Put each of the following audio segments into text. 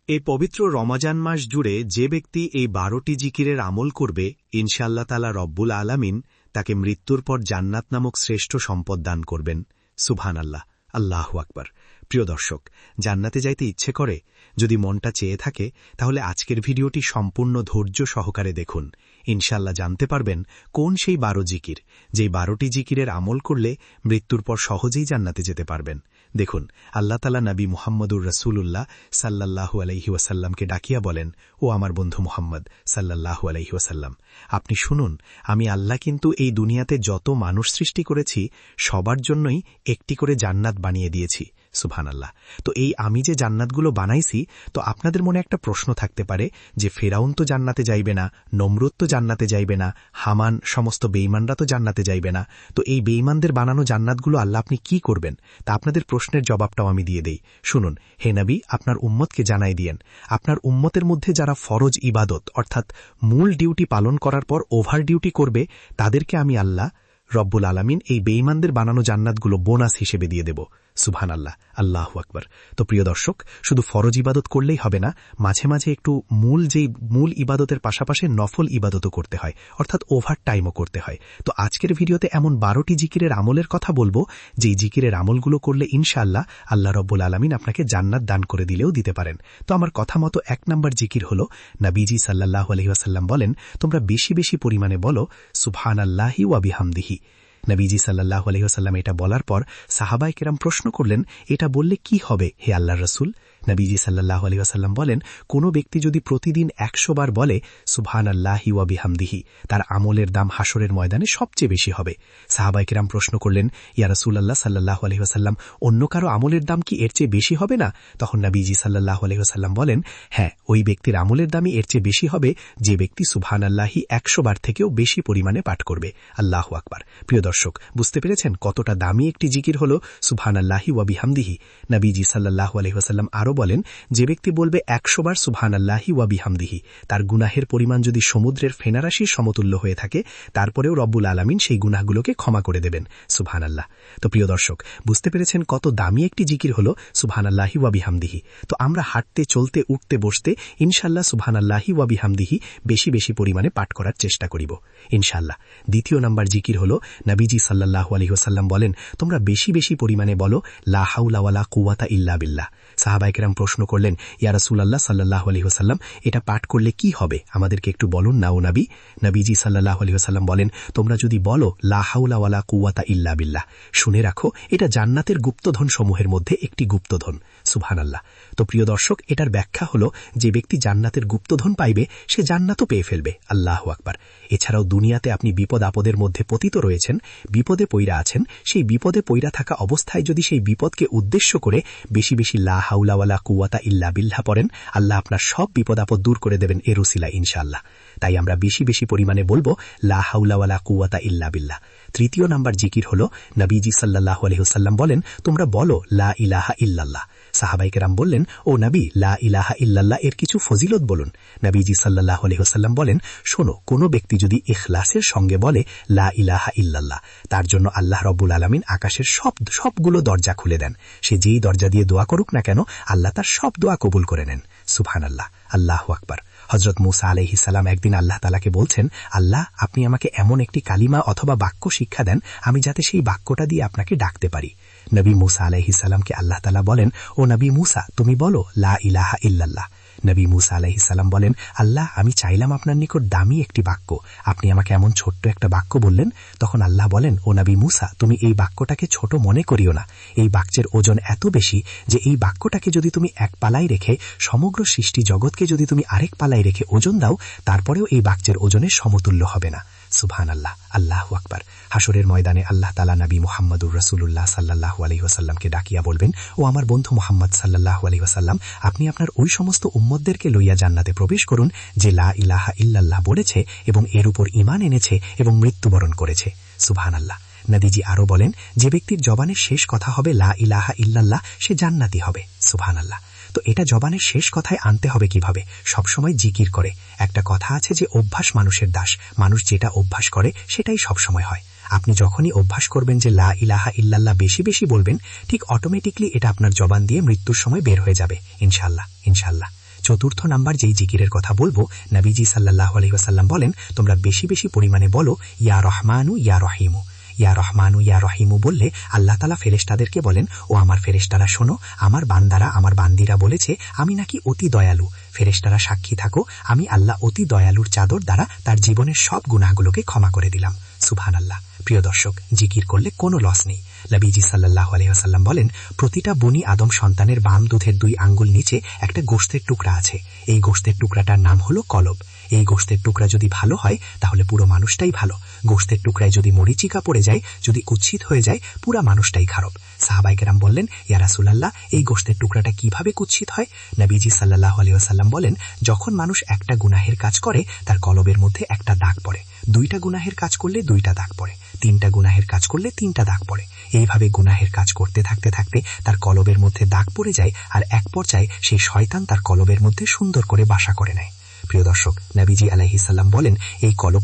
এই পবিত্র রমজান মাস জুড়ে যে ব্যক্তি এই 12টি জিকিরের আমল করবে, ইনশাআল্লাহ তাআলা রব্বুল আলামিন তাকে মৃত্যুর পর জান্নাত নামক শ্রেষ্ঠ সম্পদ দান করবেন। সুবহানাল্লাহ, আল্লাহু আকবার। প্রিয় দর্শক, জান্নাতে যাইতে ইচ্ছে করে? যদি মনটা চেয়ে থাকে, তাহলে আজকের ভিডিওটি সম্পূর্ণ ধৈর্য সহকারে দেখুন। ইনশাআল্লাহ জানতে পারবেন কোন সেই 12 জিকির, যেই 12টি জিকিরের আমল করলে মৃত্যুর পর সহজেই জান্নাতে যেতে পারবেন। দেখুন, আল্লাহ তাআলা নবী মুহাম্মদুর রাসূলুল্লাহ সাল্লাল্লাহু আলাইহি ওয়াসাল্লামকে ডাকিয়া বলেন, ও আমার বন্ধু মুহাম্মদ সাল্লাল্লাহু আলাইহি ওয়াসাল্লাম, আপনি শুনুন, আমি আল্লাহ কিন্তু এই দুনিয়াতে যত মানুষ সৃষ্টি করেছি সবার জন্যই একটি করে জান্নাত বানিয়ে দিয়েছি। সুবহানাল্লাহ। তো এই আমি যে জান্নাতগুলো বানাইছি, তো আপনাদের মনে একটা প্রশ্ন থাকতে পারে যে ফেরাউন তো জান্নাতে যাইবে না, নমরুদ তো জান্নাতে যাইবে না, হামান সমস্ত বেঈমানরা তো জান্নাতে যাইবে না, তো এই বেঈমানদের বানানো জান্নাতগুলো আল্লাহ আপনি কি করবেন? তা আপনাদের প্রশ্নের জবাবটাও আমি দিয়ে দেই। শুনুন, হে নবী, আপনার উম্মতকে জানাই দিয়েন, আপনার উম্মতের মধ্যে যারা ফরজ ইবাদত অর্থাৎ মূল ডিউটি পালন করার পর ওভার ডিউটি করবে, তাদেরকে আমি আল্লাহ রব্বুল আলামিন এই বেঈমানদের বানানো জান্নাতগুলো বোনাস হিসেবে দিয়ে দেব। সুবহানাল্লাহ, আল্লাহু আকবার। তো প্রিয় দর্শক, শুধু ফরজ ইবাদত করলেই হবে না, মাঝে মাঝে একটু মূল ইবাদতের পাশাপাশি নফল ইবাদতও করতে হয়, অর্থাৎ ওভার টাইমও করতে হয়। তো আজকের ভিডিওতে এমন 12টি জিকিরের আমলের কথা বলবো, যেই জিকিরের আমলগুলো করলে ইনশাআল্লাহ আল্লাহ রব্বুল আলামিন আপনাকে জান্নাত দান করে দিলেও দিতে পারেন। তো আমার কথা মতো 1 নম্বর জিকির হলো, নবীজি সাল্লাল্লাহু আলাইহি ওয়াসাল্লাম বলেন, তোমরা বেশি বেশি পরিমাণে বলো সুবহানাল্লাহি ওয়া বিহামদিহি। নবীজি সাল্লাল্লাহু আলাইহি ওয়াসাল্লাম এটা বলার পর সাহাবায়ে কেরাম প্রশ্ন করলেন, এটা বললে কি হবে হে আল্লাহর রাসূল? নবীজি সাল্লাল্লাহু আলাইহি ওয়াসাল্লাম বলেন, কোন ব্যক্তি যদি প্রতিদিন 100 বার বলে সুবহানাল্লাহি ওয়া বিহামদিহি, তার আমলের দাম হাসরের ময়দানে সবচেয়ে বেশি হবে। সাহাবায়ে কেরাম প্রশ্ন করলেন, ইয়া রাসূলুল্লাহ সাল্লাল্লাহু আলাইহি ওয়াসাল্লাম, অন্য কারো আমলের দাম কি এর চেয়ে বেশি হবে না? তখন নবীজি সাল্লাল্লাহু আলাইহি ওয়াসাল্লাম বলেন, হ্যাঁ, ওই ব্যক্তির আমলের দামই এর চেয়ে বেশি হবে যে ব্যক্তি সুবহানাল্লাহি 100 বার থেকেও বেশি পরিমাণে পাঠ করবে। আল্লাহু আকবার। প্রিয় দর্শক, বুঝতে পেরেছেন কতটা দামি একটি জিকির হলো সুবহানাল্লাহি ওয়া বিহামদিহি? নবীজি সাল্লাল্লাহু আলাইহি ওয়াসাল্লাম আরো বলেন, যে ব্যক্তি বলবে 100 বার সুবহানাল্লাহি ওয়া বিহামদিহি, তার গুনাহের পরিমাণ যদি সমুদ্রের ফেনারাশির সমতুল্য হয়ে থাকে, তারপরেও রব্বুল আলামিন সেই গুনাহগুলোকে ক্ষমা করে দেবেন। সুবহানাল্লাহ। তো প্রিয় দর্শক, বুঝতে পেরেছেন কত দামি একটি জিকির হলো সুবহানাল্লাহি ওয়া বিহামদিহি? তো আমরা হাঁটতে, চলতে, উঠতে, বসতে ইনশাআল্লাহ সুবহানাল্লাহি ওয়া বিহামদিহি বেশি বেশি পরিমাণে পাঠ করার চেষ্টা করিব ইনশাআল্লাহ। 2 নম্বর জিকির হলো, নবীজি সাল্লাল্লাহু আলাইহি ওয়াসাল্লাম বলেন, তোমরা বেশি বেশি পরিমাণে বলো লা হাওলা ওয়ালা কুওয়াতা ইল্লা বিল্লাহ। সাহাবায়ে কেরাম প্রশ্ন করলেন, ইয়া রাসূলুল্লাহ সাল্লাল্লাহু আলাইহি ওয়াসাল্লাম, এটা পাঠ করলে কি হবে? আমাদেরকে একটু বলুন না ও নবী। নবীজি সাল্লাল্লাহু আলাইহি ওয়াসাল্লাম বলেন, তোমরা যদি বলো লা হাওলা ওয়ালা কুওয়াতা ইল্লা বিল্লাহ, শুনে রাখো, এটা জান্নাতের গুপ্তধন সমূহের মধ্যে একটি গুপ্তধন। সুবহানাল্লাহ। তো প্রিয় দর্শক, এটার ব্যাখ্যা হলো, যে ব্যক্তি জান্নাতের গুপ্তধন পাইবে সে জান্নাতও পেয়ে ফেলবে। আল্লাহু আকবার। এছাড়াও দুনিয়াতে আপনি বিপদ আপদের মধ্যে পতিত রয়েছেন, বিপদে পইরা আছেন, সেই বিপদে পইরা থাকা অবস্থায় যদি সেই বিপদকে উদ্দেশ্য করে বেশি বেশি লা হাওলা ওয়ালা কুওয়াতা ইল্লা বিল্লাহ পড়েন, আল্লাহ আপনার সব বিপদ আপদ দূর করে দেবেন এর উসিলায় ইনশাআল্লাহ। তাই আমরা বেশি বেশি পরিমাণে বলবো লা হাওলা ওয়ালা কুওয়াতা ইল্লা বিল্লাহ। 3 নম্বর জিকির হলো, নবীজি সাল্লাল্লাহু আলাইহি ওয়াসাল্লাম বলেন, তোমরা বলো লা ইলাহা ইল্লাল্লাহ। সাহাবায়ে কেরাম বললেন, ও নবী, লা ইলাহা ইল্লাল্লাহ এর কিছু ফজিলত বলুন। নবীজি সাল্লাল্লাহু আলাইহি ওয়াসাল্লাম বলেন, শোনো, কোন ব্যক্তি যদি ইখলাসের সঙ্গে বলে লা ইলাহা ইল্লাল্লাহ, তার জন্য আল্লাহ রব্বুল আলামিন আকাশের সবগুলো দরজা খুলে দেন। সে যেই দরজা দিয়ে দোয়া করুক না কেন, আল্লাহ তার সব দোয়া কবুল করে নেন। সুবহানাল্লাহ, আল্লাহু আকবার। হযরত মূসা আলাইহিস সালাম একদিন আল্লাহ তাআলাকে বলছেন, আল্লাহ, আপনি আমাকে এমন একটি কালিমা অথবা বাক্য শিক্ষা দেন, আমি যাতে সেই বাক্যটা দিয়ে আপনাকে ডাকতে পারি। নবী মূসা আলাইহিস সালামকে আল্লাহ তাআলা বলেন, ও নবী মূসা, তুমি বলো লা ইলাহা ইল্লাল্লাহ। নবী মূসা আলাইহিস সালাম বলেন, আল্লাহ, আমি চাইলাম আপনার নিকট দামি একটি বাক্য, আপনি আমাকে এমন ছোট্ট একটা বাক্য বললেন। তখন আল্লাহ বলেন, ও নবী মূসা, তুমি এই বাক্যটাকে ছোট মনে করিও না। এই বাক্যের ওজন এত বেশি যে এই বাক্যটাকে যদি তুমি এক পালায় রেখে সমগ্র সৃষ্টি জগৎকে যদি তুমি আরেক পালায় রেখে ওজন দাও, তারপরেও এই বাক্যের ওজনের সমতুল্য হবে না। সুবহানাল্লাহ, আল্লাহু আকবার। হাসরের ময়দানে আল্লাহ তাআলা নবী মুহাম্মদুর রাসূলুল্লাহ সাল্লাল্লাহু আলাইহি ওয়াসাল্লামকে ডাকিয়া বলবেন, ও আমার বন্ধু মুহাম্মদ সাল্লাল্লাহু আলাইহি ওয়াসাল্লাম, আপনি আপনার ওই সমস্ত উম্মতদেরকে লইয়া জান্নাতে প্রবেশ করুন যে লা ইলাহা ইল্লাল্লাহ বলেছে এবং এর উপর ঈমান এনেছে এবং মৃত্যুবরণ করেছে। সুবহানাল্লাহ। নবীজি আরো বলেন, যে ব্যক্তির জবানের শেষ কথা হবে লা ইলাহা ইল্লাল্লাহ, সে জান্নাতি হবে। সুবহানাল্লাহ। তো এটা জবানের শেষ কথায় আনতে হবে কিভাবে? সবসময় জিকির করে। একটা কথা আছে যে অভ্যাস মানুষের দাস, মানুষ যেটা অভ্যাস করে সেটাই সবসময় হয়। আপনি যখনই অভ্যাস করবেন যে লা ইলাহা ইল্লাল্লাহ বেশি বেশি বলবেন, ঠিক অটোমেটিকলি এটা আপনার জবান দিয়ে মৃত্যুর সময় বের হয়ে যাবে ইনশাআল্লাহ ইনশাআল্লাহ। চতুর্থ নাম্বার যেই জিকিরের কথা বলবো, নবীজি সাল্লাল্লাহু আলাইহি ওয়াসাল্লাম বলেন, তোমরা বেশি বেশি পরিমাণে বলো ইয়া রহমানু ইয়া রহিমু। ইয়া রহমানু ইয়া রহিমু বললে আল্লাহ তাআলা ফেরেশতাদেরকে বলেন, ও আমার ফেরেশতারা শোনো, আমার বান্দারা আমার বান্দিরা বলেছে আমি নাকি অতি দয়ালু। ফেরেশতারা সাক্ষী থাকো, আমি আল্লাহ অতি দয়ালুর চাদর দ্বারা তার জীবনের সব গুনাহগুলোকে ক্ষমা করে দিলাম। সুবহানাল্লাহ। প্রিয় দর্শক, জিকির করলে কোনো লস নেই। নবীজি সাল্লাল্লাহু আলাইহি ওয়াসাল্লাম বলেন, প্রতিটা বনি আদম সন্তানের বাম দুধের 2 আঙ্গুল নিচে একটা গোশতের টুকরা আছে। এই গোশতের টুকরাটার নাম হলো কলব। এই গোশতের টুকরা যদি ভালো হয় তাহলে পুরো মানুষটাই ভালো। গোশতের টুকরায় যদি মরিচিকা পড়ে যায়, যদি কুৎসিত হয়ে যায়, পুরো মানুষটাই খারাপ। সাহাবায়ে কেরাম বললেন, ইয়া রাসূলুল্লাহ, এই গোশতের টুকরাটা কিভাবে কুৎসিত হয়? নবীজি সাল্লাল্লাহু আলাইহি ওয়াসাল্লাম বলেন, যখন মানুষ একটা গুনাহের কাজ করে তার কলবের মধ্যে একটা দাগ পড়ে, 2টা গুনাহের কাজ করলে 2টা দাগ পড়ে, 3টা গুনাহের কাজ করলে 3টা দাগ পড়ে। এইভাবে গুনাহের কাজ করতে থাকতে থাকতে তার কলবের মধ্যে দাগ পড়ে যায়, আর এক পর্যায়ে সেই শয়তান তার কলবের মধ্যে সুন্দর করে বাসা করে নেয়। প্রিয় দর্শক, নবীজি আলাইহিস সালাম বলেন, এই কলব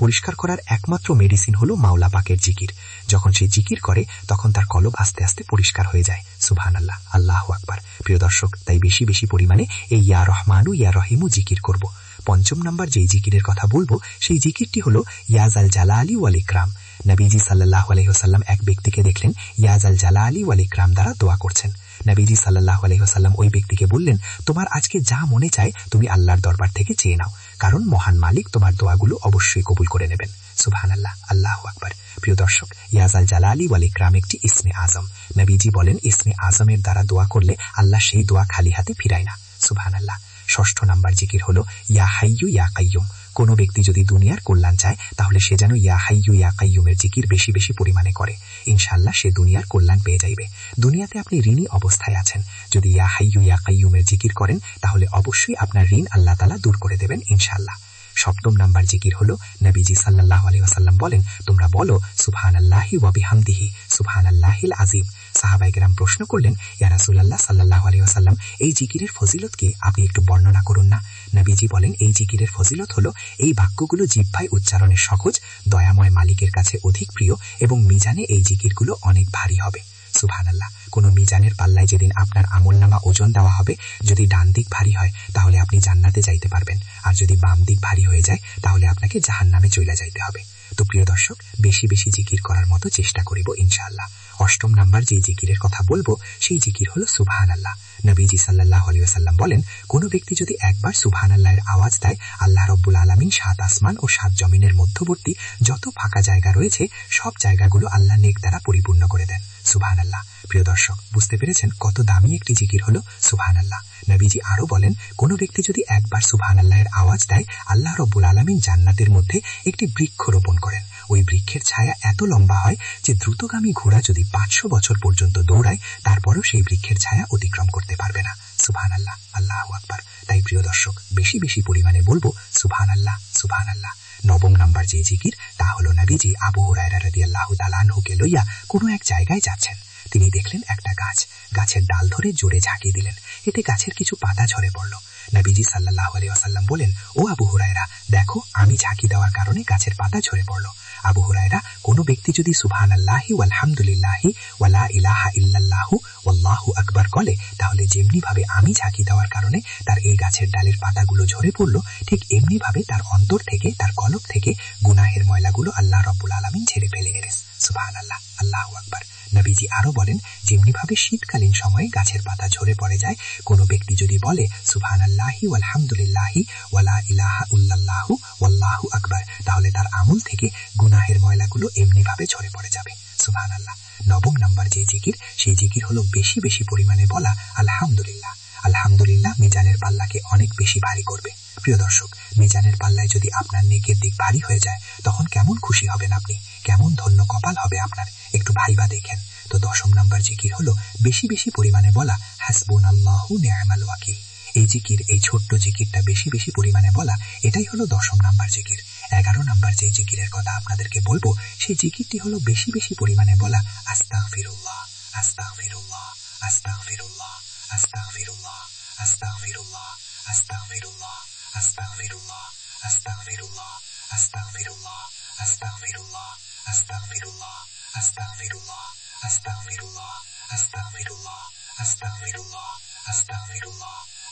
পরিষ্কার করার একমাত্র মেডিসিন হলো মাওলা পাকের জিকির। যখন সে জিকির করে তখন তার কলব আস্তে আস্তে পরিষ্কার হয়ে যায়। সুবহানাল্লাহ, আল্লাহু আকবার। প্রিয় দর্শক, তাই বেশি বেশি পরিমাণে এই ইয়া রহমানু ইয়া রহিমু জিকির করব। পঞ্চম নাম্বার যেই জিকিরের কথা বলবো সেই জিকিরটি হলো ইয়া জাল জালালি ওয়াল ইকরাম। নবীজি সাল্লাল্লাহু আলাইহি ওয়াসাল্লাম এক ব্যক্তিকে দেখলেন ইয়া জাল জালালি ওয়াল ইকরাম দ্বারা দোয়া করছেন। নবীজি সাল্লাল্লাহু আলাইহি ওয়াসাল্লাম ওই ব্যক্তিকে বললেন, তোমার আজকে যা মনে চায় তুমি আল্লাহর দরবার থেকে চেয়ে নাও, কারণ মহান মালিক তোমার দোয়াগুলো অবশ্যই কবুল করে নেবেন। সুবহানাল্লাহ, আল্লাহু আকবার। প্রিয় দর্শক, ইয়া জাল জালালি ওয়াল ইকরাম একটি ইসমে আজম। নবীজি বলেন, ইসমে আজমের দ্বারা দোয়া করলে আল্লাহ সেই দোয়া খালি হাতে ফিরায় না। সুবহানাল্লাহ। ষষ্ঠ নাম্বার জিকির হলো ইয়া হাইয়ু ইয়া কাইয়ুম। কোন ব্যক্তি যদি দুনিয়ার কল্যাণ চায় তাহলে সে যেন ইয়া হাইয়ু ইয়া কাইয়ুমের জিকির বেশি বেশি পরিমাণে করে। ইনশাআল্লাহ সে দুনিয়ার কল্যাণ পেয়ে যাইবে। দুনিয়াতে আপনি ঋণী অবস্থায় আছেন, যদি ইয়া হাইয়ু ইয়া কাইয়ুমের জিকির করেন তাহলে অবশ্যই আপনার ঋণ আল্লাহ তাআলা দূর করে দেবেন ইনশাআল্লাহ। সপ্তম নাম্বার জিকির হলো, নবীজি সাল্লাল্লাহু আলাইহি ওয়াসাল্লাম বলেন, তোমরা বলো সুবহানাল্লাহি ওয়া বিহামদিহি সুবহানাল্লাহিল আযীম। সাহাবায়ে কেরাম প্রশ্ন করলেন, ইয়া রাসূলুল্লাহ সাল্লাল্লাহু আলাইহি ওয়াসাল্লাম, এই জিকিরের ফজিলত কি? আপনি একটু বর্ণনা করুন না। নবীজি বলেন, এই জিকিরের ফজিলত হলো এই বাক্যগুলো জিহ্বায় উচ্চারণে সহজ, দয়াময় মালিকের কাছে অধিক প্রিয় এবং মিজানে এই জিকিরগুলো অনেক ভারী হবে। সুবহানাল্লাহ। কোন মিজানের পাল্লায় যেদিন আপনার আমলনামা ওজন দেওয়া হবে, যদি ডান দিক ভারী হয় তাহলে আপনি জান্নাতে যাইতে পারবেন, আর যদি বাম দিক ভারী হয়ে যায় তাহলে আপনাকে জাহান্নামে চলে যাইতে হবে। তো প্রিয় দর্শক, বেশি বেশি জিকির করার মতো চেষ্টা করিব ইনশাআল্লাহ। অষ্টম নাম্বার যে জিকিরের কথা বলবো সেই জিকির হলো সুবহানাল্লাহ। নবীজি সাল্লাল্লাহু আলাইহি ওয়াসাল্লাম বলেন, কোন ব্যক্তি যদি একবার সুবহানাল্লাহর আওয়াজ দেয়, আল্লাহ রাব্বুল আলামিন 7 আসমান ও 7 জমিনের মধ্যবর্তী যত ফাঁকা জায়গা রয়েছে সব জায়গাগুলো আল্লাহ নেক দ্বারা পরিপূর্ণ করে দেন। সুবহানাল্লাহ। প্রিয় দর্শক, বুঝতে পেরেছেন কত দামি একটি জিকির হলো সুবহানাল্লাহ। নবীজি আরো বলেন, কোন ব্যক্তি যদি একবার সুবহানাল্লাহর আওয়াজ দেয়, আল্লাহ রাব্বুল আলামিন জান্নাতের মধ্যে একটি বৃক্ষ রোপণ করেন। ওই বৃক্ষের ছায়া এত লম্বা হয় যে দ্রুতগামী ঘোড়া যদি 500 বছর পর্যন্ত দৌড়ায় তারপরও সেই বৃক্ষের ছায়া অতিক্রম করতে পারবে না। সুবহানাল্লাহ, আল্লাহু আকবার। তাই প্রিয় দর্শক, বেশি বেশি পরিমাণে বলবো সুবহানাল্লাহ, সুবহানাল্লাহ। নবম নাম্বার যে জিকির তা হলো, নবীজি আবু হুরায়রা রাদিয়াল্লাহু তাআলা আনহুকে লইয়া কোনো এক জায়গায় যাচ্ছেন। তিনি দেখলেন একটা গাছ, গাছের ডাল ধরে জোরে ঝাঁকি দিলেন, এতে গাছের কিছু পাতা ঝরে পড়ল। নবীজি সাল্লাল্লাহু আলাইহি ওয়াসাল্লাম বলেন, ও আবু হুরায়রা, দেখো আমি ঝাঁকি দেওয়ার কারণে গাছের পাতা ঝরে পড়ল। আবু হুরায়রা, কোন ব্যক্তি যদি সুবহানাল্লাহি ওয়ালহামদুলিল্লাহি ওয়ালা ইলাহা ইল্লাল্লাহু ওয়াল্লাহু আকবার বলে, তাহলে যেমনি ভাবে আমি ঝাঁকি দেওয়ার কারণে তার এই গাছের ডালের পাতাগুলো ঝরে পড়ল, ঠিক এমনি ভাবে তার অন্তর থেকে, তার কলব থেকে গুনাহের ময়লাগুলো আল্লাহ রাব্বুল আলামিন ঝেড়ে ফেলে গেলেন। সুবহানাল্লাহ, আল্লাহু আকবার। নবীজি আরো বলেন, যেমনি ভাবে শীতকালীন সময়ে গাছের পাতা ঝরে পড়ে যায়, কোন ব্যক্তি যদি বলে সুবহানাল্লাহি ওয়ালহামদুলিল্লাহি ওয়ালা ইলাহা ইল্লাল্লাহু ওয়াল্লাহু আকবার, তাহলে তার আমল থেকে গুনাহের ময়লাগুলো এমনি ভাবে ঝরে পড়ে যাবে। সুবহানাল্লাহ। নবম নাম্বার যে জিকির সেই জিকির হলো বেশি বেশি পরিমাণে বলা আলহামদুলিল্লাহ। আলহামদুলিল্লাহ মিজানের পাল্লাকে অনেক বেশি ভারী করবে। প্রিয় দর্শক, মিজানের পাল্লায় যদি আপনার নেকের দিক ভারী হয়ে যায় তখন কেমন খুশি হবেন আপনি, কেমন ধন্য কপাল হবে আপনার, একটু ভাইবা দেখেন। তো দশম নাম্বার জিকির হলো বেশি বেশি পরিমাণে বলা হাসবুনাল্লাহু নি'মাল ওয়াকিল। এই জিকির, এই ছোট্ট জিকিরটা বেশি বেশি পরিমাণে বলা, এটাই হলো দশম নাম্বার জিকির। 11 নাম্বার যে জিকিরের কথা আপনাদেরকে বলবো সেই জিকিরটি হলো বেশি বেশি পরিমাণে বলা আস্তাগফিরুল্লাহ, আস্তাগফিরুল্লাহ, আস্তাগফিরুল্লাহ, আস্তাগফিরুল্লাহ, আস্তাগফিরুল্লাহ, আস্তাগফিরুল্লাহ, আস্তাগফিরুল্লাহ, আস্তাগফিরুল্লাহ, আস্তাগফিরুল্লাহ, আস্তাগফিরুল্লাহ, আস্তাগফিরুল্লাহ, আস্তাগফিরুল্লাহ, আস্তাগফিরুল্লাহ, আস্তাগফিরুল্লাহ, আস্তাগফিরুল্লাহ, আস্তাগফিরুল্লাহ,